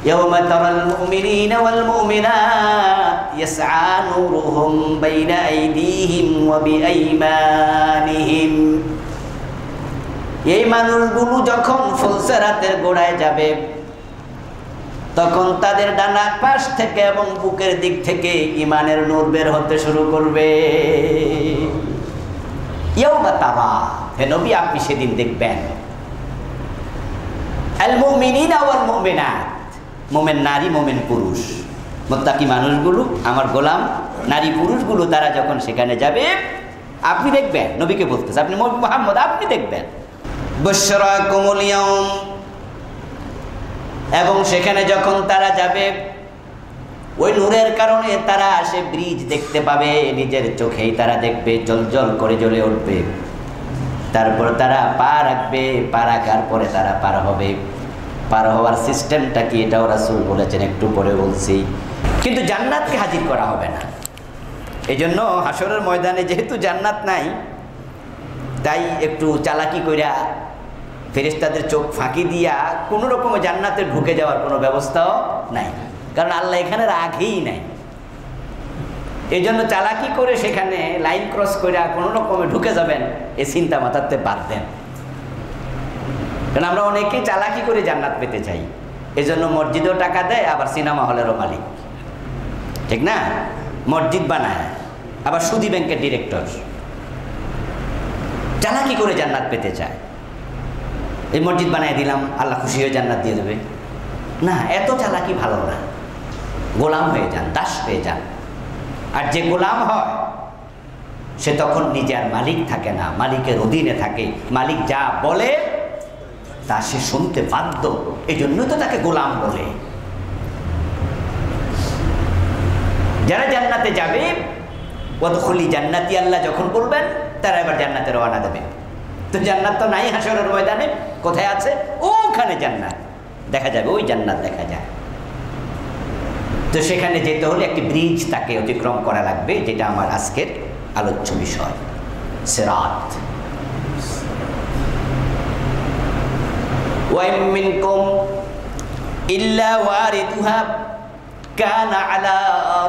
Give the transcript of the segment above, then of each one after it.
ইয়াওমা তারাল মুমিনিনা ওয়াল মুমিনাত ইয়াসআ নূরুহুম বাইনা আইদিহিম ওয়া বিআইমানিহিম। এই মানুষগুলো যখন ফুলসিরাতের গোড়ায় যাবে তখন তাদের ডানা পাশ থেকে এবং বুকের দিক থেকে ঈমানের নূর বের হতে শুরু করবে। ইয়াওমা তারা, হে নবী আপনি সেদিন দেখবেন, আল মুমিনিনা ওয়াল মুমিনাত, মুমিন নারী মুমিন পুরুষ, মুত্তাকি মানুষগুলো, আমার গোলাম নারী পুরুষগুলো, তারা যখন সেখানে যাবে আপনি দেখবেন, নবীকে বলতেছে, আপনি মুহাম্মদ আপনি দেখবেন। বুশরাকুমুল ইয়াউম, এবং সেখানে যখন তারা যাবে ওই নূরের কারণে তারা সে ব্রিজ দেখতে পাবে, নিজের চোখেই তারা দেখবে, জ্বলজ্বল করে জ্বলে উঠবে। তারপর তারা পা রাখবে, পা রাখার পরে তারা পার হবে। পার হওয়ার সিস্টেমটা কি এটাও রাসূল বলেছেন, একটু পরে বলছি। কিন্তু জান্নাতকে হাজির করা হবে না। এই জন্য হাসরের ময়দানে যেহেতু জান্নাত নাই, তাই একটু চালাকি কইরা ফেরেশতাদের চোখ ফাঁকি দিয়া কোনো রকমে জান্নাতে ঢুকে যাওয়ার কোনো ব্যবস্থাও নাই, কারণ আল্লাহ এখানে রাখেই নাই। এই জন্য চালাকি করে সেখানে লাইন ক্রস করে কোনো রকমে ঢুকে যাবেন, এই চিন্তা মাথাতে বাদ দেন। কারণ আমরা অনেকেই চালাকি করে জান্নাত পেতে চাই, এই জন্য মসজিদেও টাকা দেয়, আবার সিনেমা হলেরও মালিক, ঠিক না? মসজিদ বানায়, আবার সুদী ব্যাংকের ডিরেক্টর, চালাকি করে জান্নাত পেতে চায়। এই মসজিদ বানিয়ে দিলাম, আল্লাহ খুশি হয়ে জান্নাত দিয়ে দেবে, না, এত চালাকি ভালো না। গোলাম হয়ে যান, দাস হয়ে যান। আর যে গোলাম হয় সে তখন নিজে আর মালিক থাকে না, মালিকের অধীনে থাকে। মালিক যা বলে তা সে শুনতে বাধ্য, এই জন্য তো তাকে গোলাম বলে। যারা জান্নাতে যাবে, ওয়াদখুলি জান্নাতি, আল্লাহ যখন বলবেন তারা এবার জান্নাতে রওনা দেবে। তো জান্নাত তো নাই হাসরের ময়দানে, কোথায় আছে? ওখানে জান্নাত দেখা যাবে, ওই জান্নাত দেখা যায়। তো সেখানে যেতে হলে একটি ব্রিজ তাকে অতিক্রম করা লাগবে, যেটা আমার আজকের আলোচ্য বিষয়, সিরাত। ওয়া মিনকুম ইল্লা ওয়ারিদুহা কানা আলা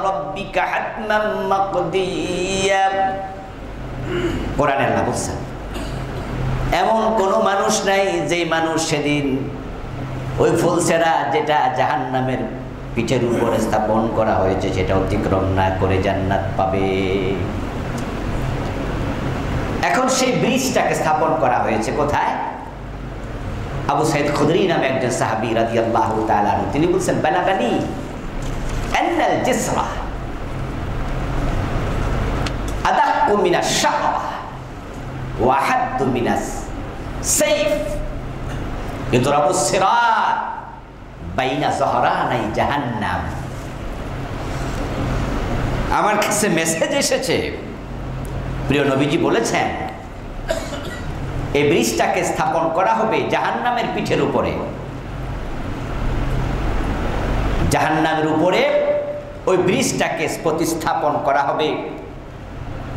রাব্বিকা হাতমান মাকদিয়া। কোরআনে আল্লাহ বলছেন, এমন কোনো মানুষ নাই যে মানুষ সেদিন ওই ফুলসেরা যেটা জাহান্নামের পিঠের উপরে স্থাপন করা হয়েছে সেটা অতিক্রম না করে জান্নাত পাবে। এখন সেই ব্রিজটাকে স্থাপন করা হয়েছে কোথায়? আবু সাইদ খুদরি নামে একজন সাহাবী রাদিয়াল্লাহু তাআলা আনহু, তিনি বলছেন, বালাগানি আন্নাল জিসরা আদাক্কু মিনাশ শা'রা ওয়া হাদ্দু মিনাস সাইফ ইদরাবুস সিরাত বাইনা যহরানাই জাহান্নাম। আমার কাছে মেসেজ এসেছে, প্রিয় নবীজি বলেছেন এই ব্রিজটাকে স্থাপন করা হবে জাহান্নামের পিঠের উপরে। জাহান্নামের উপরে ওই ব্রিজটাকে প্রতিস্থাপন করা হবে,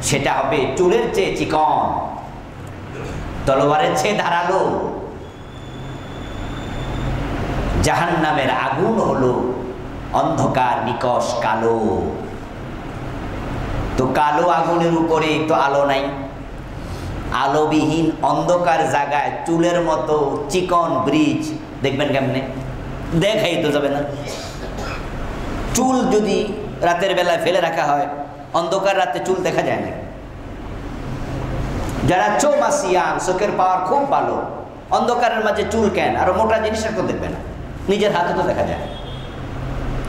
সেটা হবে চুলের চেয়ে চিকন, তলোয়ারের চেয়ে ধারালো। জাহান্নামের আগুন হলো অন্ধকার, নিকষ, কালো। তো কালো আগুনের উপরে তো আলো নাই, আলোবিহীন অন্ধকার জায়গায় চুলের মতো চিকন ব্রিজ দেখবেন কেমনে? দেখাই তো যাবে না। চুল যদি রাতের বেলায় ফেলে রাখা হয়, অন্ধকার রাতে চুল দেখা যায় না। যারা চৌমাসিয়ান, চোখের পাওয়ার খুব ভালো, অন্ধকারের মাঝে চুল কেন, আরো মোটা জিনিস তো দেখবে না, নিজের হাতে তো দেখা যায়।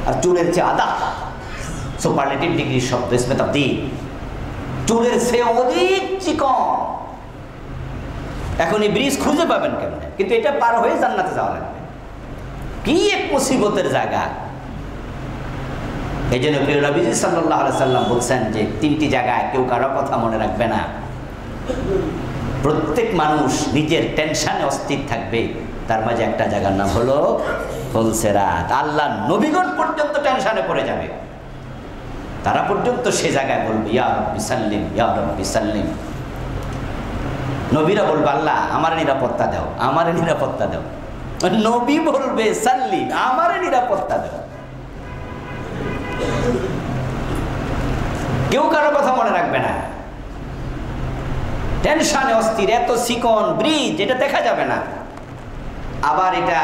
আর চুলের চেয়ে আদা, সুপারলেটিভ ডিগ্রি শব্দ, ইসমে তাবদীল, চুলের চেয়ে অধিক চিকন। এখন এই ব্রিজ খুঁজে পাবেন কেমনে? কিন্তু এটা পার হয়ে জান্নাতে যাওয়া লাগবে। কি এক মুসিবতের জায়গা! এই জন্য প্রিয় নবীজি সাল্লাল্লাহু আলাইহি সাল্লাম বলছেন যে তিনটি জায়গায় কেউ কারো কথা মনে রাখবে না। প্রত্যেক মানুষ নিজের টেনশনে অস্থির থাকবে, তার মাঝে একটা জায়গার নাম হলো ফুলসিরাত। আল্লাহ নবীগণ পর্যন্ত টেনশনে পড়ে যাবে, তারা পর্যন্ত সে জায়গায় বলবে, ইয়া রাব্বি সাল্লিম, ইয়া রাব্বি সাল্লিম। নবীরা বলবে, আল্লাহ আমার নিরাপত্তা দাও, আমার নিরাপত্তা দাও। নবী বলবে সাল্লি, আমারে নিরাপত্তা দেব। কেউ কারো কথা মনে রাখবে না, টেনশনে অস্থির। এত চিকন ব্রিজ, এটা দেখা যাবে না। আবার এটা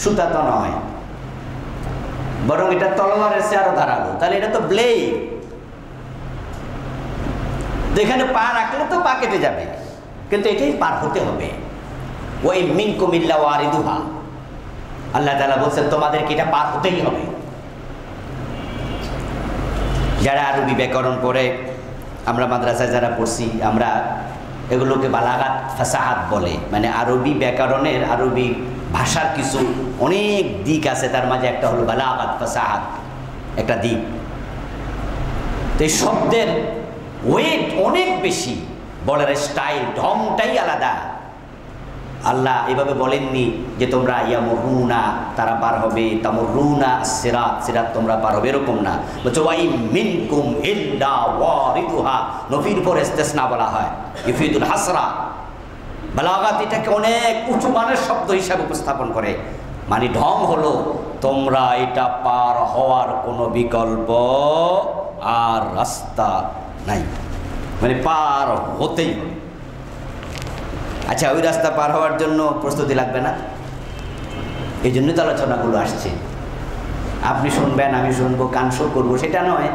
সুতা তো নয়, বরং এটা তলোয়ারের চেয়ে আরো ধারালো। তাহলে এটা তো ব্লেড, তো এখানে পা রাখলে তো পা কেটে যাবে, কিন্তু এটাই পার হতে হবে। ওই মিনকুম ইল্লা ওয়ারিদুহা, আল্লাহ তাআলা বলছেন তোমাদেরকে এটা পার হতেই হবে। যারা আরবি ব্যাকরণ পড়ে, আমরা মাদ্রাসায় যারা পড়ছি, আমরা এগুলোকে বালাগাত ফাসাহাত বলে। মানে আরবি ব্যাকরণের, আরবি ভাষার কিছু অনেক দিক আছে, তার মাঝে একটা হলো বালাগাত ফাসাহাত, একটা দিক। তো এই শব্দের ওয়েট অনেক বেশি, বলার স্টাইল, ঢংটাই আলাদা। আল্লাহ এভাবে বলেননি যে তোমরা ইয়ামুরুনা, তারা পার হবে, তামুরুনা সিরাত, সিরাত তোমরা পার হবে, এরকম না। বলছে ওয়াই মিনকুম ইল্লা ওয়ারিদুহা, নফির পর ইস্তিসনা বলা হয়, ইফিদুল হাসরা। বালাগাত এটাকে অনেক উঁচু মানের শব্দ হিসাবে উপস্থাপন করে। মানে ঢং হলো তোমরা এটা পার হওয়ার কোনো বিকল্প আর রাস্তা নাই, মানে পার হতেই হবে। আচ্ছা, ওই রাস্তা পার হওয়ার জন্য প্রস্তুতি লাগবে না? এই জন্যই তো আলোচনাগুলো আসছে। আপনি শুনবেন, আমি শুনবো, কান শো করবো, সেটা নয়।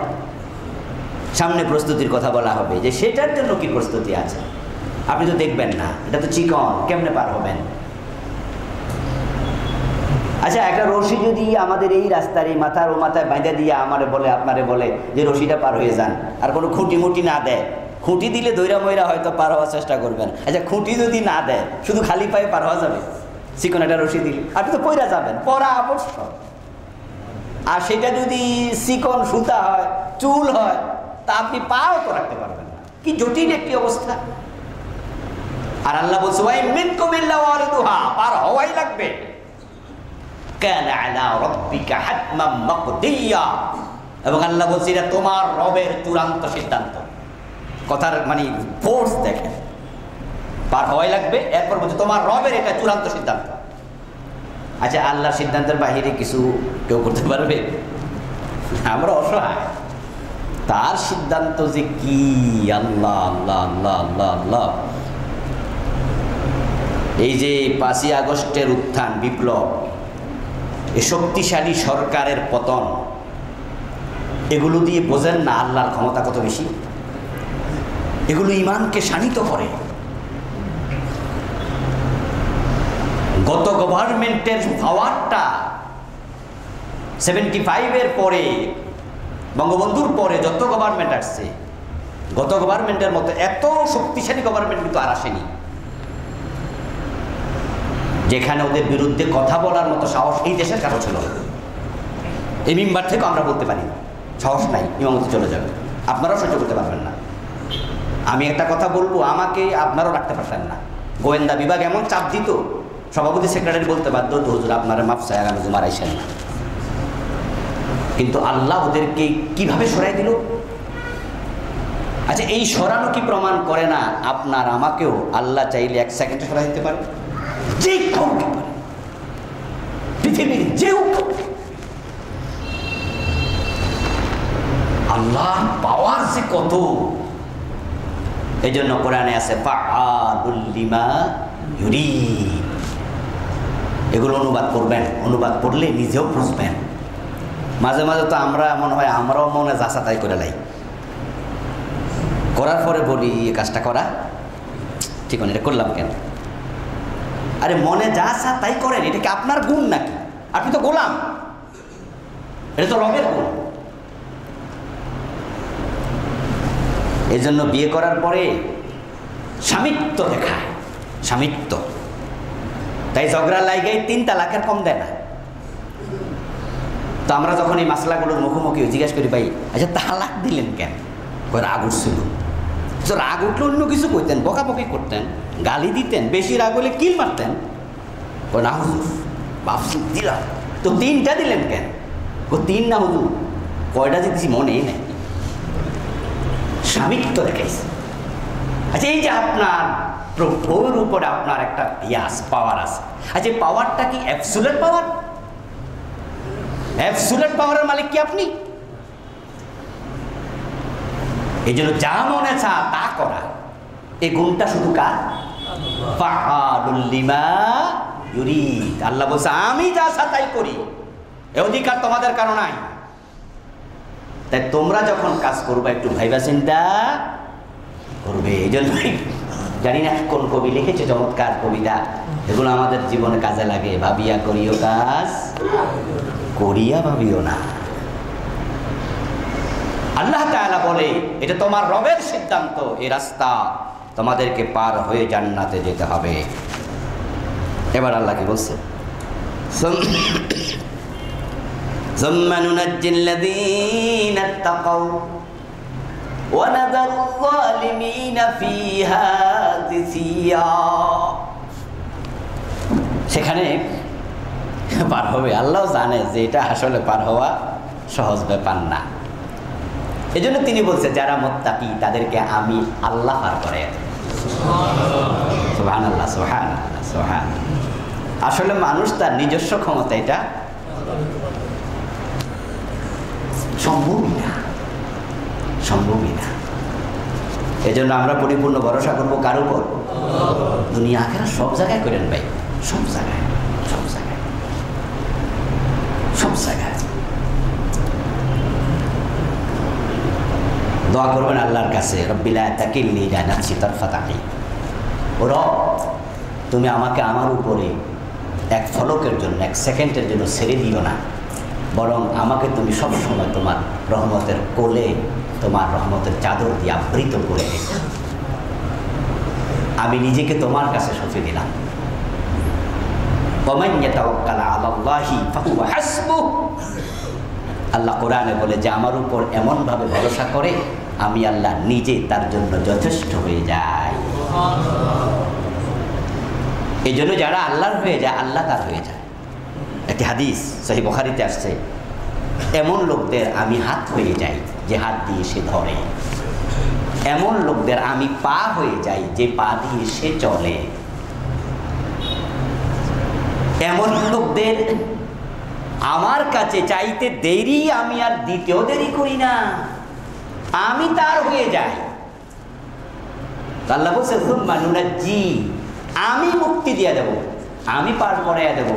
সামনে প্রস্তুতির কথা বলা হবে, যে সেটার জন্য কি প্রস্তুতি আছে। আপনি তো দেখবেন না, এটা তো চিকন, কেমনে পার হবেন? আচ্ছা, একটা রশি যদি আমাদের এই রাস্তার এই মাথার ও মাথায় বাঁধা দিয়ে আমারে বলে, আপনারে বলে যে রশিটা পার হয়ে যান, আর কোনো খুঁটি মুটি না দেয়, খুঁটি দিলে দৈরা ময়রা হয়তো পার হওয়ার চেষ্টা করবেন। আচ্ছা, খুঁটি যদি না দেয়, শুধু খালি পায়ে পার হওয়া যাবে? চিকন একটা রশি দিলে আপনি তো পয়রা যাবেন, পরা আবশ্যক। আর সেটা যদি চিকন সুতা হয়, চুল হয়, তা আপনি পাও তো রাখতে পারবেন না। কি জটিল একটি অবস্থা। আর আল্লাহ বলছে ওয়াই মিনকুম ইল্লা ওয়ারিদুহা, পার হওয়াই লাগবে। কানা আলা রাব্বিকা হাতমান মাকদিয়া, এবং আল্লাহ বলছে এটা তোমার রবের চূড়ান্ত সিদ্ধান্ত। কথার মানে ফোর্স দেখেন, পার হওয়াই লাগবে। এরপর বলছে তোমার রবের এটা চূড়ান্ত সিদ্ধান্ত। আচ্ছা, আল্লাহর সিদ্ধান্তের বাহিরে কিছু কেউ করতে পারবে? আমরা অসহায়। তার সিদ্ধান্ত যে কি, আল্লাহ আল্লাহ আল্লাহ আল্লাহ আল্লাহ। এই যে 5ই আগস্টের উত্থান, বিপ্লব, এই শক্তিশালী সরকারের পতন, এগুলো দিয়ে বোঝেন না আল্লাহর ক্ষমতা কত বেশি। এগুলো ইমানকে শানিত করে। গত গভর্নমেন্টের পাওয়ারটা 75-এর পরে, বঙ্গবন্ধুর পরে যত গভর্নমেন্ট আসছে, গত গভর্নমেন্টের মতো এত শক্তিশালী গভর্নমেন্ট কিন্তু আর আসেনি, যেখানে ওদের বিরুদ্ধে কথা বলার মতো সাহস এই দেশের কারো ছিল না। এই মেম্বার থেকেও আমরা বলতে পারি সাহস নাই, ইমামতি চলে যাবে, আপনারাও সহ্য করতে পারবেন না। আমি একটা কথা বলবো, আমাকে আপনারাও রাখতে পারতেন না। গোয়েন্দা বিভাগ এমন চাপ দিত, সভাপতি সেক্রেটারি বলতে বাধ্য হতো হুজুর আপনারা মাফ চাই, আগামী জুমার আইসেন না। কিন্তু আল্লাহ ওদেরকে কিভাবে সরাই দিল। আচ্ছা, এই সরানো কি প্রমাণ করে না আপনার আমাকেও আল্লাহ চাইলে 1 সেকেন্ডে সরাই দিতে পারে? যে কাউকে পারে, পৃথিবীর যেও কাউকে। আল্লাহর পাওয়ার যে কত, এই জন্য কোরআনে আছে ফাআলুল লিমা ইউরিদ। এগুলো অনুবাদ করবেন, অনুবাদ করলে নিজেও বুঝবেন। মাঝে মাঝে তো আমরা মনে হয় আমরাও মনে যাচা তাই করে লাই, করার পরে বলি এই কাজটা করা ঠিক না, এটা করলাম কেন? আরে মনে যা চা তাই করেন, এটা কি আপনার গুণ নাকি? আপনি তো গোলাম, এটা তো রবের গুণ। এই জন্য বিয়ে করার পরে স্বামিত্ব দেখায়, স্বামিত্ব। তাই ঝগড়া লাগাই 3 তালাকের কম দেয় না। তো আমরা যখন এই মাসলাগুলোর মুখোমুখি জিজ্ঞাসা করি, ভাই আচ্ছা তালাক দিলেন কেন? রাগ উঠছিল। রাগ উঠলে অন্য কিছু কইতেন, বকাবকি করতেন, গালি দিতেন, বেশি রাগ হলে কিল মারতেন। না হুজুর বাপসি দিলাম। তো 3টা দিলেন কেন? 3 না হুজুর, কয়টা দিতেছি মনেই নেই। স্বামিত্ব দেখাইছে। আচ্ছা, এই যে আপনার প্রভুর উপরে আপনার একটা পাওয়ার আছে। আর যে পাওয়ারটা কি অ্যাবসুলেট পাওয়ার? অ্যাবসুলেট পাওয়ারের মালিক কি আপনি? এই জন্য যা মনে চা তা করা, এই গুণটা শুধু কার? ফাআলুল লিমা ইউরিদ। আল্লাহ বলছে আমি যা চা তাই করি, এ অধিকার তোমাদের কারো নাই। তাই তোমরা যখন কাজ করবে একটু ভাইবা চিন্তা করবে। এই জন্যই জানি না কোন কবি লিখেছে চমৎকার কবিতা, এগুলো আমাদের জীবনে কাজে লাগে। ভাবিয়া করিও কাজ, করিয়া ভাবিও না। আল্লাহ তাআলা বলে এটা তোমার রবের সিদ্ধান্ত, এই রাস্তা তোমাদেরকে পার হয়ে জান্নাতে যেতে হবে। এবার আল্লাহ কি বলছে? সুম্মা নুনাজ্জিল্লাযীনা ইত্তাকাউ ওয়া নাযারুয যালিমিনা ফীহা জিসিয়া। সেখানে পার হবে। আল্লাহ জানে যে এটা আসলে পার হওয়া সহজ ব্যাপার না। এজন্য তিনি বলছে যারা মুত্তাকি তাদেরকে আমি আল্লাহ পার করে। সুবহানাল্লাহ, সুবহানাল্লাহ, সুবহানাল্লাহ। আসলে মানুষ তার নিজস্ব ক্ষমতা এটা সম্ভবই না, সম্ভবই না। এজন্য আমরা পরিপূর্ণ ভরসা করবো কার উপর? দুনিয়া আখিরাত সব জায়গায় করেন ভাই, সব জায়গায়, সব জায়গায়, সব জায়গায়। দোয়া করবেন আল্লাহর কাছে, রব্বি লা তাকিলনি ইলা নাফসি তারফাতা আইন। ও রব, তুমি আমাকে আমার উপরে এক ফলকের জন্য, এক সেকেন্ডের জন্য ছেড়ে দিও না, বরং আমাকে তুমি সবসময় তোমার রহমতের কোলে, তোমার রহমতের চাদর দিয়ে আবৃত করে রেখো। আমি নিজেকে তোমার কাছে সঁপে দিলাম। ওয়ামান ইয়াতাওয়াক্কাল আলাল্লাহি ফাহুয়া হাসবুহ। আল্লাহ কোরআনে বলে যে আমার উপর এমনভাবে ভরসা করে আমি আল্লাহ নিজে তার জন্য যথেষ্ট হয়ে যাই। এই জন্য যারা আল্লাহর হয়ে যায় আল্লাহ তার হয়ে যায়। একটি হাদিস সহিহ বুখারীতে আসছে, এমন লোকদের আমি হাত হয়ে যাই যে হাত দিয়ে সে ধরে, এমন লোকদের আমি পা হয়ে যাই যে পা দিয়ে সে চলে, এমন লোকদের আমার কাছে চাইতে দেরি আমি আর দিতেও দেরি করি না, আমি তার হয়ে যাই। আল্লাহ বলছে সুম্মা নুনাজ্জি, আমি মুক্তি দিয়ে দেব, আমি পার করাইয়া দেব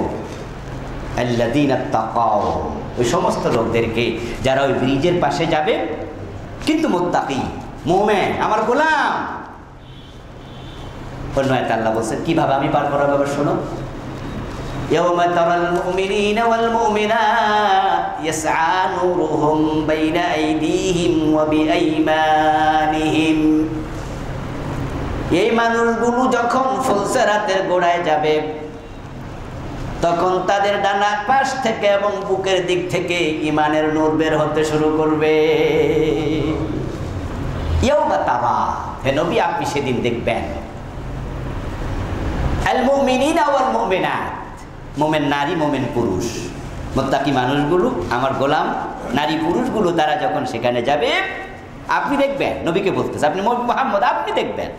আল্লাযীনা তাকাও, ওই সমস্ত লোকদেরকে যারা ওই ব্রিজের পাশে যাবে কিন্তু মুত্তাকি মুমিন, আমার গোলাম। অন্য আয়াতে আল্লাহ বলছেন কিভাবে আমি পার করাবো, এবার শোনো। يوم ترى المؤمنين والمؤمنات يسعى نورهم بين أيديهم وبأيمانهم। এই মানুষগুলো যখন ফুলসেরাতের গোড়ায় যাবে তখন তাদের ডানা পাশ থেকে এবং বুকের দিক থেকে ঈমানের নূর বের হতে শুরু করবে। ইয়াউমা তারা, হে নবী আপনি সেদিন দেখবেন আল মুমিনিনা ওয়াল মুমিনাত, মোমেন নারী মোমেন পুরুষ, মুত্তাকি মানুষগুলো আমার গোলাম নারী পুরুষগুলো তারা যখন সেখানে যাবে আপনি দেখবেন, নবীকে বলতেছে, আপনি মুহাম্মদ আপনি দেখবেন।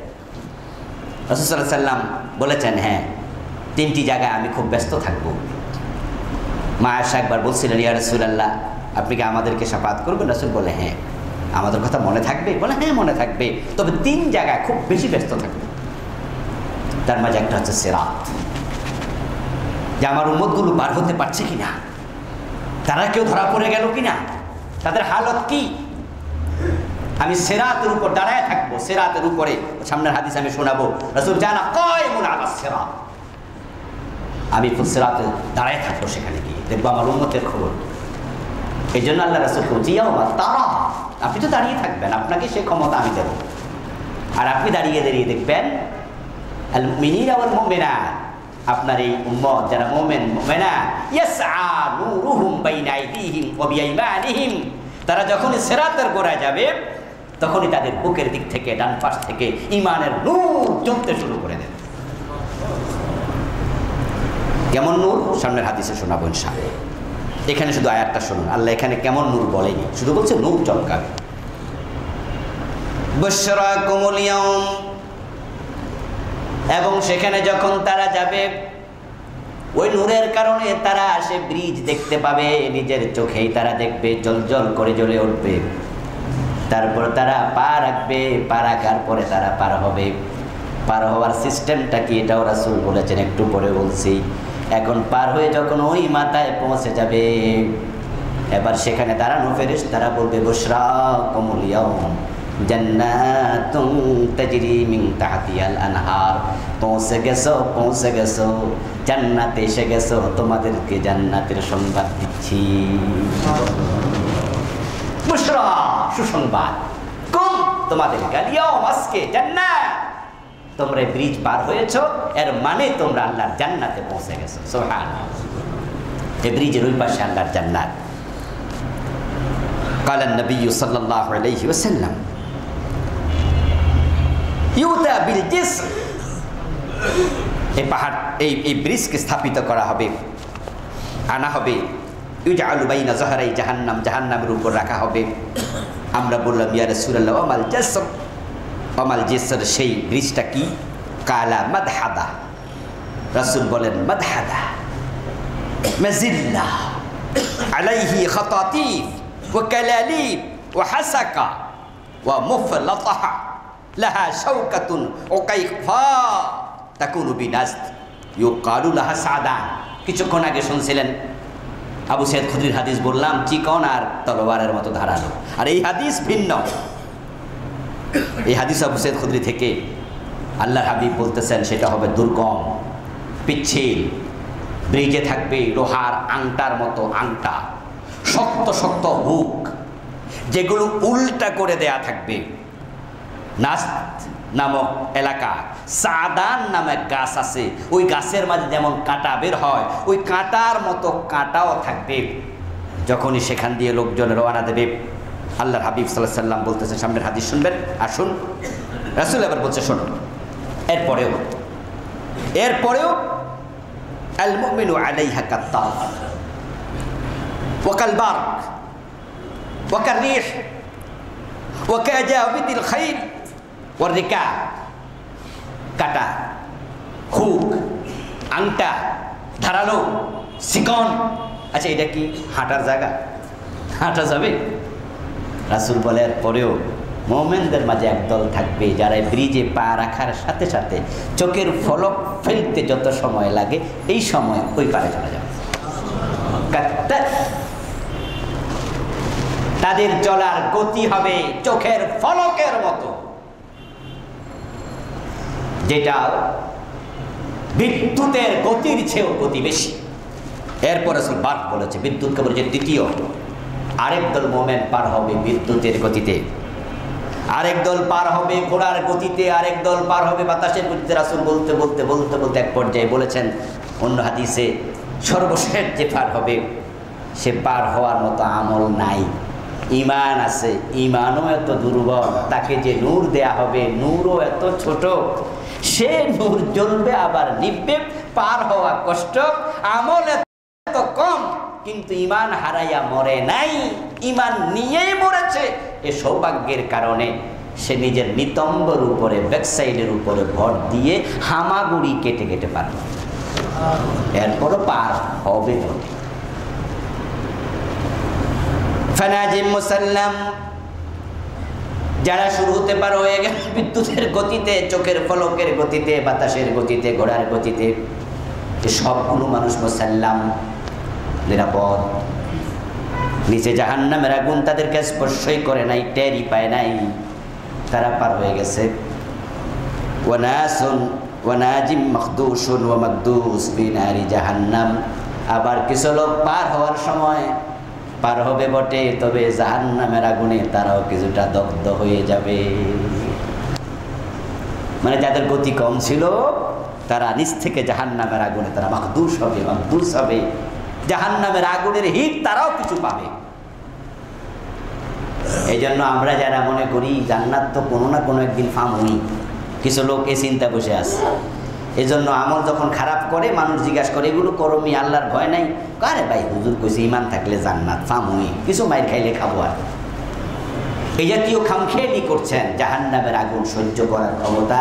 রাসূল সাল্লাল্লাহু আলাইহি সাল্লাম বলেছেন হ্যাঁ তিনটি জায়গায় আমি খুব ব্যস্ত থাকবো। মা আয়েশা একবার বলছিলেন ইয়া রাসূলুল্লাহ আপনি কি আমাদেরকে শাফাআত করবেন? রাসূল বলে হ্যাঁ। আমাদের কথা মনে থাকবে? বলে হ্যাঁ মনে থাকবে, তবে তিন জায়গায় খুব বেশি ব্যস্ত থাকবে। তার মাঝে একটা হচ্ছে সিরাত, যে আমার উম্মতগুলো পার হতে পারছে কিনা, তারা কেউ ধরা পড়ে গেল কিনা, তাদের হালত কি। আমি সিরাতের উপর দাঁড়ায় থাকবো, সিরাতের উপরে, সামনের হাদিস আমি শোনাবো, রাসূল জানা কায়মুন আলা সিরাত, আমি সিরাতে দাঁড়ায় থাকবো, সেখানে গিয়ে দেখবো আমার উম্মতের খবর। এই জন্য আল্লাহ রাসূল বলছে ইয়াউমা তারা, আপনি তো দাঁড়িয়ে থাকবেন, আপনাকে সেই ক্ষমতা আমি দেব, আর আপনি দাঁড়িয়ে দাঁড়িয়ে দেখবেন আল মুমিনিনা ওয়াল মুমিনাত, আপনার এই উম্মত যারা মুমিন মুমিনা ইয়াসআ নূরুহুম বাইনা আইদিহিম ওয়া বিআইমানিহিম, তারা যখন সিরাতের গোড়ায় যাবে তখনই তাদের বুকের দিক থেকে ডান পাশ থেকে ঈমানের নূর জ্বলতে শুরু করে দেবে। কেমন নূর সামনের হাদিসে শোনাবো ইনশাআল্লাহ। এখানে শুধু আয়াতটা শুনুন, আল্লাহ এখানে কেমন নূর বলেনি, শুধু বলছে নূর চমকাবে। বুশরাকুমুল ইয়াউম এবং সেখানে যখন তারা যাবে ওই নূরের কারণে তারা সে ব্রিজ দেখতে পাবে, নিজের চোখেই তারা দেখবে, জ্বলজ্বল করে জ্বলে উঠবে। তারপর তারা পা রাখবে, পা রাখার পরে তারা পার হবে। পার হওয়ার সিস্টেমটা কি এটাও রাসূল বলেছেন, একটু পরে বলছি। এখন পার হয়ে যখন ওই মাথায় পৌঁছে যাবে, এবার সেখানে দাঁড়ানো ফেরেশতারা বলবে বুশরাকুমুল ইয়াউম জান্নাতুন তাজরি মিন তাহতিহাল আনহার, পৌঁছে গেছো, জান্নাতে এসে গেছো, তোমাদেরকে জান্নাতের সংবাদ দিচ্ছি। বুশরা, সুসংবাদ। কুম, তোমাদের ইয়াউম, আজকে জান্নাত, তোমরা ব্রিজ পার হয়েছো, এর মানে তোমরা আল্লাহর জান্নাতে পৌঁছে গেছো। সুবহানাল্লাহ। এই ব্রিজের ওই পাশে আল্লাহর জান্নাত। قال النبي صلى الله عليه وسلم يؤتى بالجسر, এই পাহাড় এই ব্রিজকে স্থাপিত করা হবে, আনা হবে। ইউজআলু বাইনা যাহরাই জাহান্নাম, জাহান্নামের উপর রাখা হবে। আমরা বললাম ইয়া রাসূলুল্লাহ ওয়ামাল জাসর, ওয়ামাল জাসর, সেই ব্রিজটা কি? কালা মাদহাদা। রাসূল বলেন মাদহাদা মাজিল্লা আলাইহি খাতাতিফ ওয়া কালালিব ওয়া হাসাকা ওয়া মুফলাতাহা লাহা শাওকাতুন উকাইফা তাকুনু বিনাজদ ইউকালু লাহা সাদান। কিছুক্ষণ আগে শুনছিলেন আবু সাইদ খুদরির হাদিস, বললাম চিকন আর তলোয়ারের মতো ধারালো। আর এই হাদিস ভিন্ন। এই হাদিস আবু সাইদ খুদরি থেকে আল্লাহর হাবিব বলতেছেন সেটা হবে দুর্গম, পিচ্ছিল, ব্রিজে থাকবে লোহার আংটার মতো আংটা, শক্ত শক্ত হুক, যেগুলো উল্টা করে দেয়া থাকবে। নাস্ত নামক এলাকা, সাদান নামক গাছ আছে, ওই গাছের মাঝে যেমন কাঁটা বের হয়, ওই কাঁটার মতো কাঁটাও থাকবে। যখনই সেখান দিয়ে লোকজন রওনা দেবে, আল্লাহর হাবিব সাল্লাল্লাহু আলাইহি ওয়াসাল্লাম বলতেছে, সামনের হাদিস শুনবেন, আসুন। রাসূল আবার বলছে শোনো, এরপরেও আল মুমিনু আলাইহা কাত্তাফ ওয়া কাল বারক ওয়া কার রিহ ওয়া কাজাবিদিল খাইল ওয়া রিকাব। কাটা, হুক, আংটা, ধারালো, চিকন। আচ্ছা, এটা কি হাঁটার জায়গা? হাঁটা যাবে? রাসূল বলার পরেও মুমিনদের মাঝে একদল থাকবে যারা ব্রিজে পা রাখার সাথে সাথে চোখের ফলক ফেলতে যত সময় লাগে, এই সময় ওই পারে চলে যাবে। তাদের চলার গতি হবে চোখের ফলকের মতো, যেটা বিদ্যুতের গতির চেয়েও গতি বেশি। এরপর রাসূল বাদ বলেছে, বিদ্যুৎকে বলেছে দ্বিতীয়। আরেক দল মোমেন পার হবে বিদ্যুতের গতিতে, আরেক দল পার হবে ঘোড়ার গতিতে, আরেক দল পার হবে বাতাসের গতিতে। রাসূল বলতে বলতে বলতে বলতে এক পর্যায়ে বলেছেন অন্য হাদিসে, সর্বশেষ যে পার হবে সে পার হওয়ার মতো আমল নাই, ইমান আছে, ইমানও এত দুর্বল, তাকে যে নূর দেয়া হবে নূরও এত ছোট, সে নূর জ্বলবে আবার নিভবে, পার হওয়া কষ্ট, আমল এত কম, কিন্তু ইমান হারাইয়া মরে নাই, ইমান নিয়েই মরেছে। এ সৌভাগ্যের কারণে সে নিজের নিতম্বর উপরে, ব্যাকসাইডের উপরে ভর দিয়ে হামাগুড়ি কেটে কেটে পার, এরপরও পার হবে। ফানাজিম মুসাল্লাম, যারা শুরু হতে পারো হয়ে গেল বিদ্যুতের গতিতে, চোখের ফলকের গতিতে, বাতাসের গতিতে, ঘোড়ার গতিতে, সবগুলো মানুষ মুসাল্লাম, নিরাপদ। নিচে জাহান্নামের আগুন তাদেরকে স্পর্শই করে নাই, টেরই পায় নাই, তারা পার হয়ে গেছে। ওয়ানাসুন ওয়ানাজিম মাখদুসুন ওয়া মাকদুস বিনারি জাহান্নাম। আবার কিছু লোক পার হওয়ার সময় পার হবে বটে, তবে জাহান্নামের আগুনে তারাও কিছুটা দগ্ধ হয়ে যাবে। মানে যাদের গতি কম ছিল তারা নিচ থেকে জাহান্নামের আগুনে তারা মাকদুস হবে, জাহান্নামের আগুনের হিট তারাও কিছু পাবে। এই জন্য আমরা যারা মনে করি জান্নাত তো কোনো না কোনো একদিন পামই, কিছু লোক এই চিন্তা বসে আছে। এই জন্য আমল যখন খারাপ করে মানুষ জিজ্ঞাসা করে এগুলো করমি, আল্লাহর ভয় নাই? আরে ভাই, হুজুর কইছে ইমান থাকলে জান্নাত পামই, কিছু মাইর খাইলে খাবো। আর এই জাতীয় খামখেয়ালি করছেন, জাহান্নামের আগুন সহ্য করার ক্ষমতা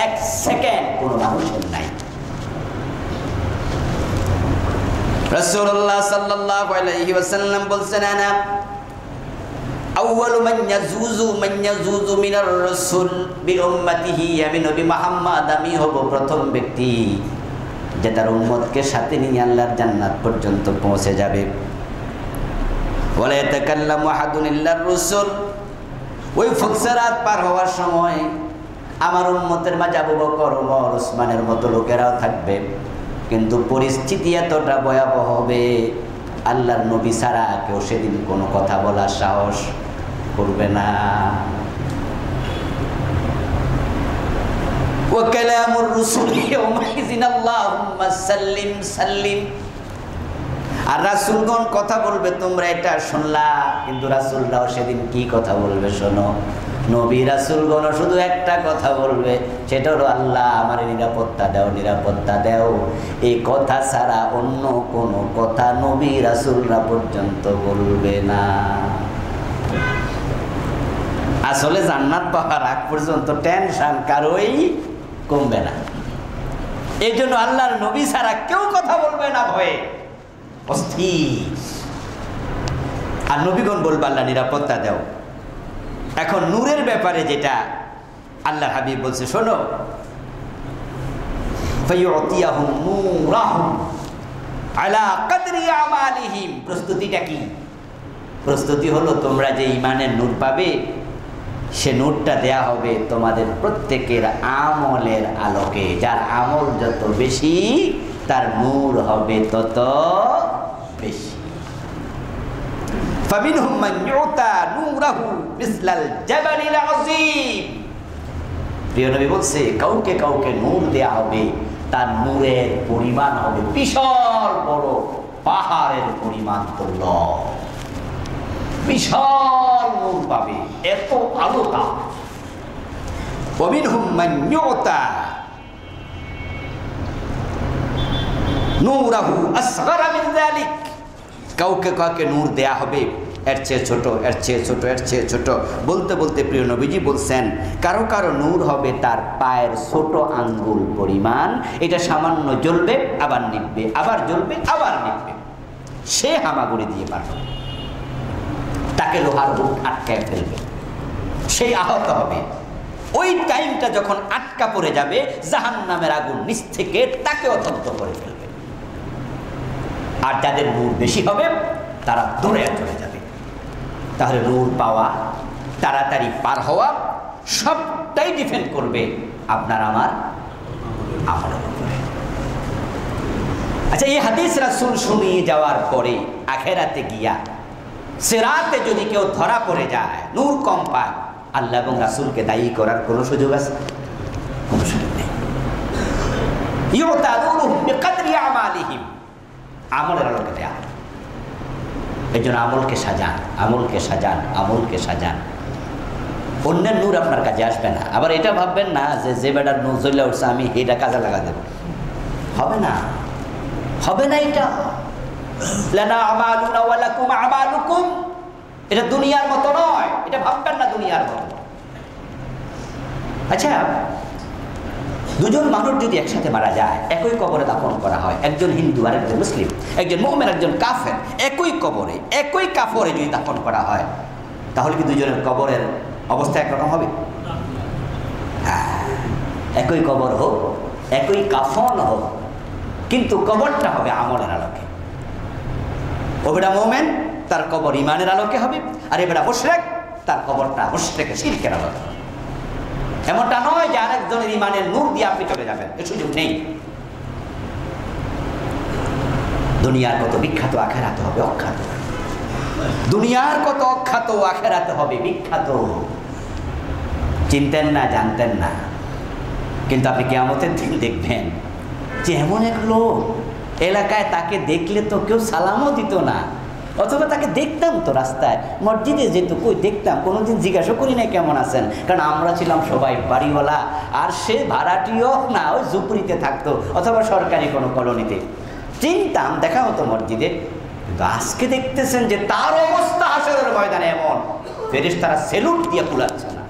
এক সেকেন্ড কোনো মানুষের নাই। রাসূলুল্লাহ সাল্লাল্লাহু আলাইহি ওয়াসাল্লাম বলছেন, আনা আউয়ালু মান ইয়াজুজু মিনার রাসূল বিউম্মাতিহি, আমি নবী মুহাম্মদ আমি হব প্রথম ব্যক্তি যে তার উম্মতকে সাথে নিয়ে আল্লাহর জান্নাত পর্যন্ত পৌঁছে যাবে। ওয়ালা ইয়াতাকাল্লামু আহাদুন ইল্লার রাসূল, ওই ফুলসিরাত পার হওয়ার সময় আমার উম্মতের মাঝে আবু বকর, ওমর, ওসমানের মতো লোকেরাও থাকবে, কিন্তু পরিস্থিতি এতটা ভয়াবহ হবে আল্লাহর নবী ছাড়া কেউ সেদিন কোনো কথা বলার সাহস করবে না। ওয়া কালামুর রাসূলি ইয়াউমাইযিন আল্লাহুম্মা সাল্লিম সাল্লিম, আর রাসূলগণ কথা বলবে তোমরা এটা শুনলা, কিন্তু রাসূলরাও সেদিন কি কথা বলবে শোনো। নবী রাসূলগণ শুধু একটা কথা বলবে, সেটা হলো আল্লাহ আমার নিরাপত্তা দাও, নিরাপত্তা দাও। এই কথা ছাড়া অন্য কোনো কথা নবী রাসূলরা পর্যন্ত বলবে না। আসলে জান্নাত পাওয়ার আগ পর্যন্ত টেনশন কারোই কমবে না। এই জন্য আল্লাহর নবী ছাড়া কেউ কথা বলবে না ভয়ে, অস্থির। আর নবীগণ বলবে আল্লাহ নিরাপত্তা দাও। এখন নূরের ব্যাপারে যেটা আল্লাহর হাবিব বলছে শোনো, ফায়ুতিয়াহুম নূরাহুম আলা কদরি আমালিহিম। প্রস্তুতিটা কি? প্রস্তুতি হলো তোমরা যে ঈমানের নূর পাবে, সে নূরটা দেয়া হবে তোমাদের প্রত্যেকের আমলের আলোকে। যার আমল যত বেশি তার নূর হবে তত বেশি। ফামিনহুম মান ইউতা নূরাহু মিসলাল জাবালিল আযীম। প্রিয় নবী বলছে কাউকে কাউকে নূর দেয়া হবে, তার নূরের পরিমাণ হবে বিশাল বড় পাহাড়ের পরিমাণ তুল্য। বিশাল নূর পাবে, এত আলো তাপ। ওয়ামিনহুম মান ইউতা নূরাহু আসগারা মিন যালিক। কাউকে কাউকে নূর দেয়া হবে এর চেয়ে ছোট, এর চেয়ে ছোট, এর চেয়ে ছোট। বলতে বলতে প্রিয় নবীজি বলছেন কারো কারো নূর হবে তার পায়ের ছোট আঙ্গুল পরিমাণ। এটা সামান্য জ্বলবে আবার নিভবে, আবার জ্বলবে আবার নিভবে। সে হামাগুড়ি দিয়ে পার হবে, তাকে লোহার বুক আটকায় ফেলবে, সেই আহত হবে। ওই টাইমটা যখন আটকা পড়ে যাবে, জাহান্নামের আগুন নিচ থেকে তাকে অতন্ত করে ফেলবে। আর যাদের নূর বেশি হবে তারা দৌড়ে চলে যাবে। তাহলে নূর পাওয়া, তাড়াতাড়ি পার হওয়া সবটাই ডিপেন্ড করবে আপনার আমার আমলের উপরে। আচ্ছা, এই হাদিস রাসূল শুনিয়ে যাওয়ার পরে আখিরাতে গিয়া সিরাতে যদি কেউ ধরা পড়ে যায়, নূর কম পায়, আল্লাহ এবং রাসূলকে দায়ী করার কোনো সুযোগ আছে? কোনো সুযোগ নেই। ইউতা নূরুহুম বিকদরি আমালিহিম, আমলের আলোকে দেয়া। এই জন্য আমলকে সাজান, আমলকে সাজান, আমলকে সাজান। অন্যের নূর আপনার কাজে আসবে না। আবার এটা ভাববেন না যে যে বেটার নূর জ্বলে উঠছে আমি এটা কাজে লাগা দেব, হবে না, হবে না। এটা লানা আমালুনা ওয়া লাকুম আমালুকুম, এটা দুনিয়ার মতো নয়। এটা ভাববেন না দুনিয়ার মতো। আচ্ছা, দুজন মানুষ যদি একসাথে মারা যায়, একই কবরে দাফন করা হয়, একজন হিন্দু আর একজন মুসলিম, একজন মুমিন একজন কাফের, একই কবরে একই কাফরে যদি দাফন করা হয়, তাহলে কি দুজনের কবরের অবস্থা একরকম হবে? হ্যাঁ, একই কবর হোক, একই কাফন হোক, কিন্তু কবরটা হবে আমলের আলোকে। ওবেটা মুমিন, তার কবর ঈমানের আলোকে হবে, আর এবেটা মুশরিক, তার কবরটা মুশরিকের শিরকের আলোকে। এমনটা নয় যে আরেকজনের ঈমানের নূর দিয়ে আপনি চলে যাবেন, এ সুযোগ নেই। দুনিয়ার কত বিখ্যাত, আখিরাতে হবে অখ্যাত। দুনিয়ার কত অখ্যাত, আখিরাতে হবে বিখ্যাত। চিনতেন না, জানতেন না, কিন্তু আপনি কিয়ামতের দিন দেখবেন যে এমন এক লোক এলাকায়, তাকে দেখলে তো কেউ সালামও দিত না, অথবা তাকে দেখতাম তো রাস্তায়, মসজিদে যেত, কই দেখতাম, কোনোদিন জিজ্ঞাসা করি না কেমন আছেন, কারণ আমরা ছিলাম সবাই বাড়িওয়ালা, আর সে ভাড়াটিও না, ওই ঝুপড়িতে থাকতো অথবা সরকারি কোনো কলোনিতে। চিনতাম, দেখা হতো মসজিদে। কিন্তু আজকে দেখতেছেন যে তার অবস্থা হাসরের ময়দানে এমন, ফেরেশতারা সেলুট দিয়ে কুলাচ্ছে না।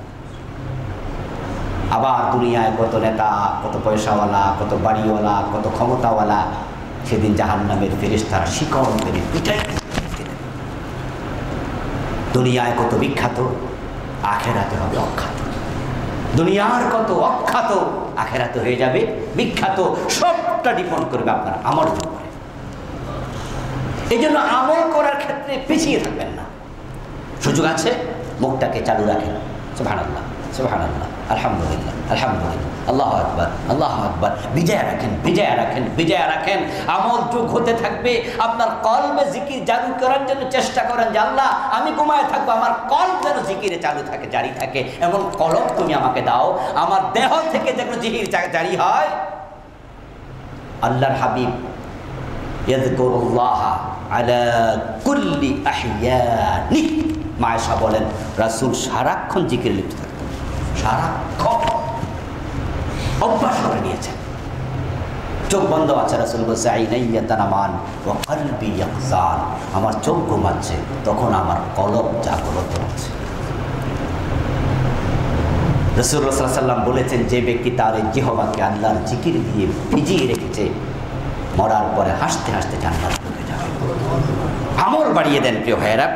আবার দুনিয়ায় কত নেতা, কত পয়সাওয়ালা, কত বাড়িওয়ালা, কত ক্ষমতাওয়ালা, সেদিন জাহান্নামের ফেরেশতারা শিকল মেরে পিটাই। দুনিয়ায় কত বিখ্যাত, আখেরাতে হবে অখ্যাত। দুনিয়ার কত অখ্যাত, আখেরাতে হয়ে যাবে বিখ্যাত। সবটা ডিপেন্ড করবে আপনার আমলের উপরে। এই জন্য আমল করার ক্ষেত্রে পিছিয়ে থাকবেন না। সুযোগ আছে, মুখটাকে চালু রাখেন। সুবহানাল্লাহ, সুবহানাল্লাহ, আলহামদুলিল্লাহ, আলহামদুলিল্লাহ, আল্লাহু আকবার, আল্লাহু আকবার। বিজয় রাখেন, বিজয় রাখেন, বিজয় রাখেন। আমল যোগ হতে থাকবে। আপনার কলবে জিকির জারি করার জন্য চেষ্টা করেন যে আল্লাহ, আমি ঘুমায় থাকবো, আমার কলব যেন জিকিরে চালু থাকে, জারি থাকে। এমন কলব তুমি আমাকে দাও, আমার দেহ থেকে যেন জিকির জারি হয়। আল্লাহর হাবিব ইয়াযকুরুল্লাহ আলা কুল্লি আহইয়ানি, মায়েশা বলেন রাসূল সারাক্ষণ জিকিরে লিপ্ত থাকতেন, সারাক্ষণ অভ্যাস করে নিয়েছেন। চোখ বন্ধ আছে, রাসূল বলছে আইনাইয়া তানামান ওয়া কলবি ইয়াকজান, আমার চোখ ঘুমাচ্ছে, তখন আমার কলব জাগ্রত হচ্ছে। রাসূলুল্লাহ সাল্লাল্লাহু আলাইহি ওয়াসাল্লাম বলেছেন, যে ব্যক্তি তার এই জিহ্বাকে আল্লাহর জিকির দিয়ে ভিজিয়ে রেখেছে, মরার পরে হাসতে হাসতে জান্নাত ঢুকে যাবে। আমল বাড়িয়ে দেন প্রিয় ভাইয়েরা।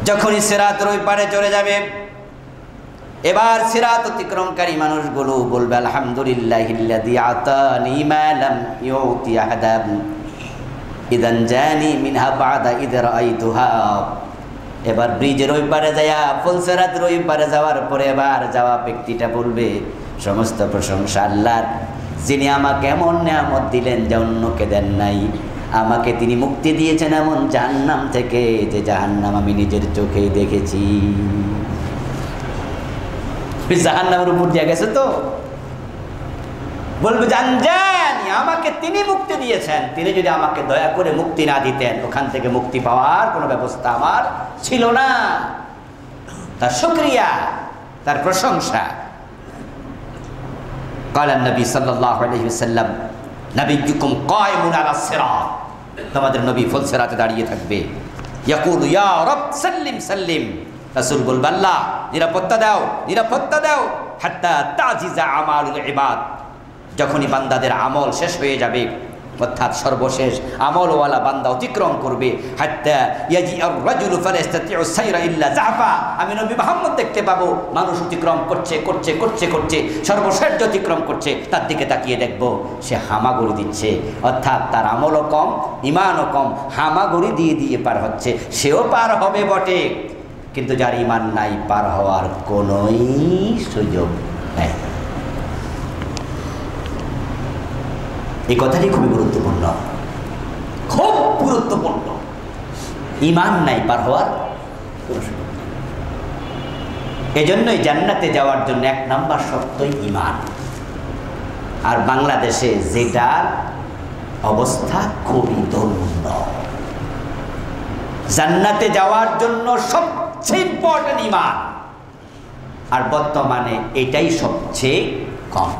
যখনই সিরাতের ওই পারে চলে যাবে, এবার সিরাত অতিক্রমকারী মানুষগুলো বলবে আলহামদুলিল্লাহিল্লাযী আতানি মা লাম ইউতি আহাদান ইদান জানি মিনহা বাদা ইদ রাআইতুহা। এবার ব্রিজের ওই পারে যায়া, ফুলসিরাতের ওই পারে যাওয়ার পরে এবার যাওয়া ব্যক্তিটা বলবে, সমস্ত প্রশংসা আল্লাহর, যিনি আমাকে এমন নিয়ামত দিলেন যা অন্যকে দেন নাই। আমাকে তিনি মুক্তি দিয়েছেন এমন জাহান্নাম থেকে, যে জাহান্নাম আমি নিজের চোখেই দেখেছি। জাহান্নামের উপর দিয়ে গেছে তো বলবে জানি আমাকে তিনি মুক্তি দিয়েছেন। তিনি যদি আমাকে দয়া করে মুক্তি না দিতেন, ওখান থেকে মুক্তি পাওয়ার কোনো ব্যবস্থা আমার ছিল না। তার শুকরিয়া, তার প্রশংসা। قال النبي صلى الله عليه وسلم نبيكم قائم على الصراط, তোমাদের নবী ফুলসিরাতে দাঁড়িয়ে থাকবে। ইয়াকুল ইয়া রব সাল্লিম সাল্লিম, রাসূল বলবে আল্লাহ নিরাপত্তা দাও, নিরাপত্তা দাও। হাত্তা তাজিজা আমালুল ইবাদ, যখনই বান্দাদের আমল শেষ হয়ে যাবে, অর্থাৎ সর্বশেষ আমলওয়ালা বান্দা অতিক্রম করবে। হাত্তা ইয়াজি আর রাজুলু ফালাস্তাতিউ সাইরা ইল্লা জাফা, আমি নবী মুহাম্মদ দেখতে পাবো মানুষ অতিক্রম করছে করছে করছে করছে, সর্বশেষ অতিক্রম করছে, তার দিকে তাকিয়ে দেখব সে হামাগুড়ি দিচ্ছে, অর্থাৎ তার আমলও কম, ইমানও কম, হামাগুড়ি দিয়ে দিয়ে পার হচ্ছে। সেও পার হবে বটে, কিন্তু যার ইমান নাই পার হওয়ার কোনোই সুযোগ নেই। এই কথাটি খুবই গুরুত্বপূর্ণ, খুব গুরুত্বপূর্ণ। ইমান নাই পার হওয়ার কোনো সুযোগ নেই। এজন্যই জান্নাতে যাওয়ার জন্য 1 নাম্বার শর্তই ইমান। আর বাংলাদেশে যেটার অবস্থা খুবই দয়নীয়, জান্নাতে যাওয়ার জন্য সবচেয়ে ইম্পর্টেন্ট ইমান, আর বর্তমানে এটাই সবচেয়ে কম।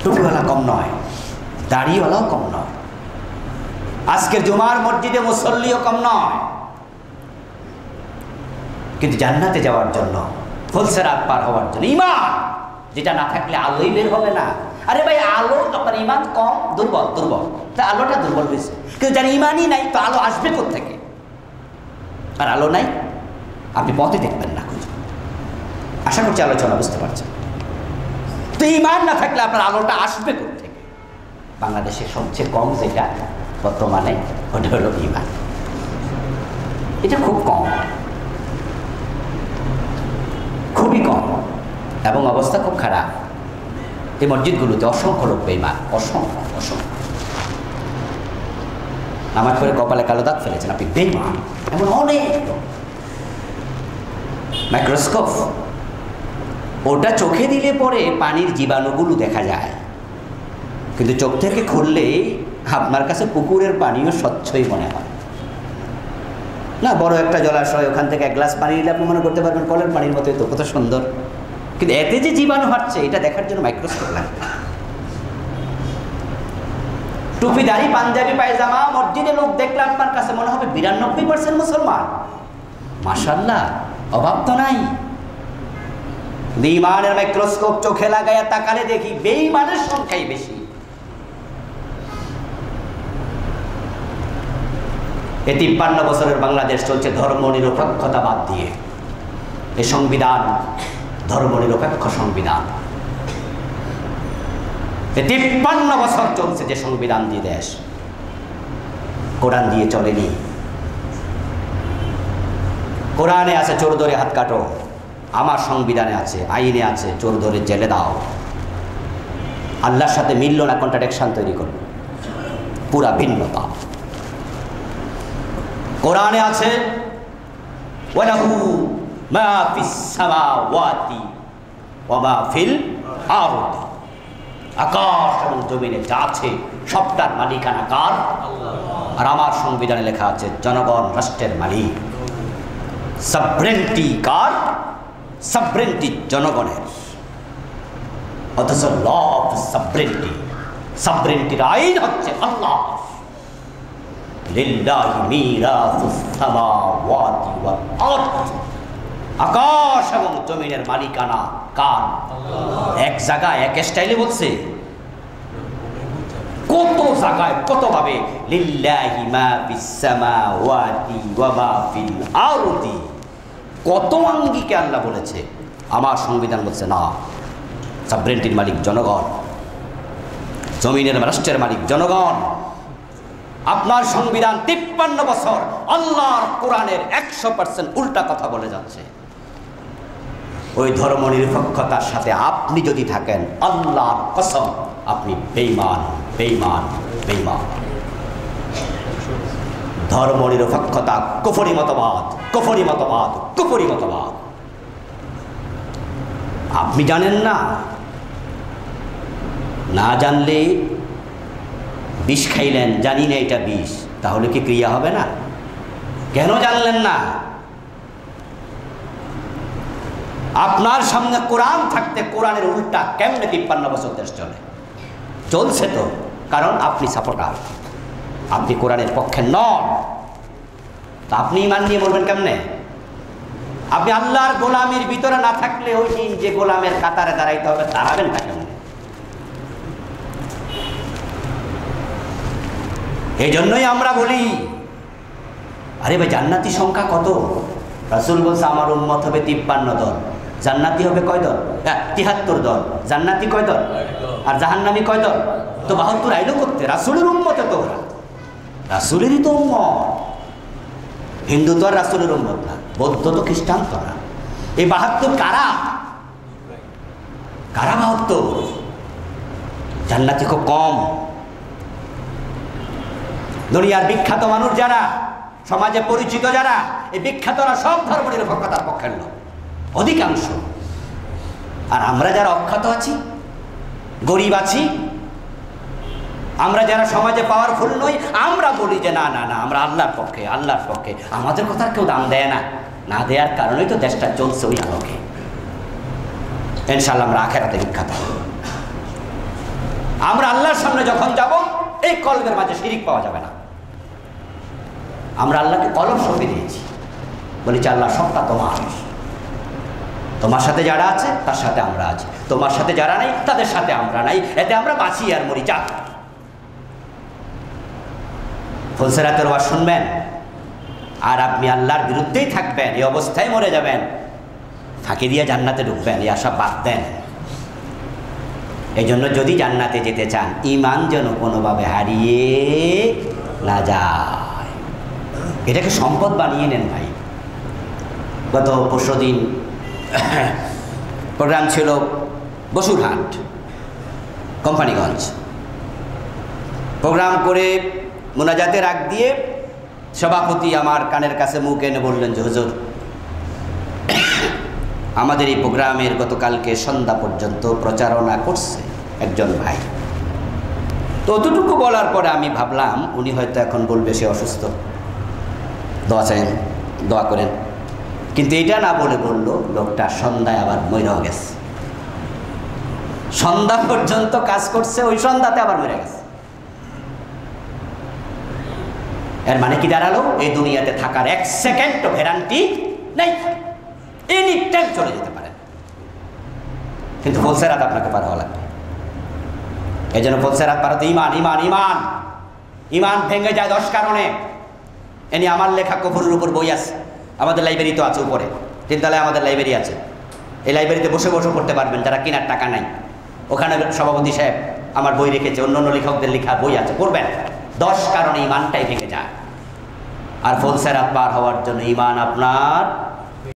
টুপিওয়ালা কম নয়, দাড়িওয়ালাও কম নয়, আজকের জুমার মসজিদে মুসল্লিও কম নয়, কিন্তু জান্নাতে যাওয়ার জন্য, ফুলসিরাত পার হওয়ার জন্য ইমান, যেটা না থাকলে আলোই বের হবে না। আরে ভাই আলো, আপনার ইমান কম, দুর্বল, দুর্বল, তা আলোটা দুর্বল হয়েছে। কিন্তু যার ইমানই নাই তো আলো আসবে কোত্থেকে? আর আলো নাই, আপনি পথে দেখবেন না। আশা করছি আলোচনা বুঝতে পারছেন। তো ইমান না থাকলে আপনার আলোটা আসবে কোত্থেকে? বাংলাদেশে সবচেয়ে কম যেটা বর্তমানে, ওটা হলো ইমান। এটা খুব কম, খুবই কম, এবং অবস্থা খুব খারাপ। এই মসজিদগুলোতে অসংখ্য লোক বেঈমান, অসংখ্য অসংখ্য। নামাজ পড়ে কপালে কালো দাগ ফেলেছেন, আপনি বেঈমান, এমন অনেক লোক। মাইক্রোস্কোপ, ওটা চোখে দিলে পরে পানির জীবাণুগুলো দেখা যায়, কিন্তু চোখ থেকে খুললে আপনার কাছে পুকুরের পানিও স্বচ্ছই মনে হয় না। বড় একটা জলাশয়, ওখান থেকে 1 গ্লাস পানি নিলে আপনি মনে করতে পারবেন কলের পানির মতোই তো, কত সুন্দর। কিন্তু এতে যে জীবাণু হাঁটছে, এটা দেখার জন্য মাইক্রোস্কোপ লাগবে। টুপি দাড়ি পাঞ্জাবি পায়জামা মসজিদে লোক দেখলে আপনার কাছে মনে হবে 92% মুসলমান। মাশাআল্লাহ, অভাব তো নাই। ঈমানের মাইক্রোস্কোপ চোখে লাগাইয়া তাকালে দেখি বেঈমানের সংখ্যাই বেশি। এই 53 বছরের বাংলাদেশ চলছে ধর্ম নিরপেক্ষতা বাদ দিয়ে। এই সংবিধান ধর্ম নিরপেক্ষ সংবিধান। এই 53 বছর চলছে যে সংবিধান দিয়ে দেশ, কোরআন দিয়ে চলেনি। কোরআনে আছে চোর ধরে হাত কাটো, আমার সংবিধানে আছে, আইনে আছে চোর ধরে জেলে দাও। আল্লাহর সাথে মিলল না, কন্ট্রাডিকশন তৈরি করল, পুরা ভিন্নতা। কোরআনে আছে ওয়ালাহু মা ফিস সামাওয়াতি ওয়া মা ফিল আরদি, আকাশ এবং জমিনে যা আছে সবটার মালিকানা কার? আল্লাহ। আর আমার সংবিধানে লেখা আছে জনগণ রাষ্ট্রের মালিক। সাবরেন্টি কার? সাবরেন্টি জনগণের। অথচ ল অফ সাবরেন্টি, সাবরেন্টির আইন হচ্ছে আল্লাহ। লিল্লাহি মিরাসুস সামাওয়াতি ওয়াল আরদ, আকাশ এবং জমিনের মালিকানা কার? আল্লাহ। এক জায়গায় এক স্টাইলে বলছে, কত জায়গায় কত ভাবে লিল্লাহি মা ফিস সামাওয়াতি ওয়া মা ফিল আরদি, কত আঙ্গিকে আল্লাহ বলেছে। আমার সংবিধান বলছে না, সাবরেন্টির মালিক জনগণ, জমিনের রাষ্ট্রের মালিক জনগণ। আপনার সংবিধান 53 বছর আল্লাহর কোরআনের 100% উল্টা কথা বলে যাচ্ছে। ওই ধর্ম নিরপেক্ষতার সাথে আপনি যদি থাকেন, আল্লাহর কসম আপনি বেঈমান, বেঈমান, বেঈমান। ধর্ম নিরপেক্ষতা কুফরি মতবাদ, কুফরি মতবাদ, কুফরি মতবাদ। আপনি জানেন না, না জানলে বিষ খাইলেন, জানি না এটা বিষ, তাহলে কি ক্রিয়া হবে না? কেন জানলেন না? আপনার সামনে কোরআন থাকতে কোরআনের উল্টা কেমনে 53 বছর দেশ চলে? চলছে তো, কারণ আপনি সাপোর্টার, আপনি কোরআনের পক্ষে নন। তা আপনি ঈমান নিয়ে বলবেন কেমনে? আপনি আল্লাহর গোলামির ভিতরে না থাকলে ওই দিন যে গোলামের কাতারে দাঁড়াইতে হবে, দাঁড়াবেন না কেমনে? এই জন্যই আমরা বলি, আরে ভাই জান্নাতি সংখ্যা কত? রাসূল বলছে আমার উম্মত হবে 53 দল, জান্নাতি হবে কয় দল? 73 দল। জান্নাতি কয় দল? আর জাহান্নামী কয় দল? তো 72 আইলো করতে? রাসূলের উম্মতে তো ওরা, রাসূলেরই তো উম্মত। হিন্দু তো আর রাসূলের উম্মত না, বৌদ্ধ তো খ্রিস্টান তো না। এই 72 কারা? কারা 72? জান্নাতি খুব কম। দুনিয়ার বিখ্যাত মানুষ যারা, সমাজে পরিচিত যারা, এই বিখ্যাতরা সব ধর্ম নিরপেক্ষতার পক্ষের লোক, অধিকাংশ। আর আমরা যারা অখ্যাত আছি, গরিব আছি, আমরা যারা সমাজে পাওয়ারফুল নই, আমরা বলি যে না না না, আমরা আল্লাহর পক্ষে, আল্লাহর পক্ষে। আমাদের কথা কেউ দাম দেয় না, না দেওয়ার কারণেই তো দেশটা চলছে ওই আলোকে। ইনশাআল্লাহ আমরা আখিরাতে বিখ্যাত। আমরা আল্লাহর সামনে যখন যাব, এই কলবের মাঝে শিরিক পাওয়া যাবে না। আমরা আল্লাহকে কলম সঁপে দিয়েছি, বলেছি আল্লাহ সবটা তোমার, তোমার সাথে যারা আছে তার সাথে আমরা আছি, তোমার সাথে যারা নাই তাদের সাথে আমরা নাই, এতে আমরা বাঁচি আর মরি। যা ফুলসিরাতের ওয়াজ শুনবেন আর আপনি আল্লাহর বিরুদ্ধেই থাকবেন, এই অবস্থায় মরে যাবেন, ফাঁকি দিয়ে জান্নাতে ঢুকবেন, এই আশা বাদ দেন। এই জন্য যদি জান্নাতে যেতে চান, ঈমান যেন কোনোভাবে হারিয়ে না যায়, এটাকে সম্পদ বানিয়ে নেন ভাই। গত পরশুদিন প্রোগ্রাম ছিল বসুরহাট, কোম্পানিগঞ্জ। প্রোগ্রাম করে মোনাজাতের আগ দিয়ে সভাপতি আমার কানের কাছে মুখ এনে বললেন যে হুজুর, আমাদের এই প্রোগ্রামের গতকালকে সন্ধ্যা পর্যন্ত প্রচারণা করছে একজন ভাই। তো অতটুকু বলার পরে আমি ভাবলাম উনি হয়তো এখন বলবে সে অসুস্থ, দোয়া চাইেন, দোয়া করেন। কিন্তু এটা না বলে বলল লোকটা সন্ধ্যায় আবার মরে গেছে। সন্ধ্যা পর্যন্ত কাজ করছে, ওই সন্ধ্যাতে আবার মরে গেছে। এর মানে কি দাঁড়ালো? এই দুনিয়াতে থাকার 1 সেকেন্ডও গ্যারান্টি নেই, এনি টাইম চলে যেতে পারে। কিন্তু ফুলসেরাত আপনাকে পার হওয়া লাগবে। এই জন্য ফুলসেরাত পার হতে ইমান ইমান ইমান ইমান ভেঙে যায় 10 কারণে। এনি আমার লেখা কফরের উপর বই আছে, আমাদের লাইব্রেরি তো আছে, উপরে তিনতলায় আমাদের লাইব্রেরি আছে। এই লাইব্রেরিতে বসে বসে পড়তে পারবেন যারা কেনার টাকা নাই। ওখানে সভাপতি সাহেব আমার বই রেখেছে, অন্য অন্য লেখকদের লেখা বই আছে, পড়বেন। 10 কারণে ইমানটাই ভেঙে যায়। আর ফুলসেরাত পার হওয়ার জন্য ইমান আপনার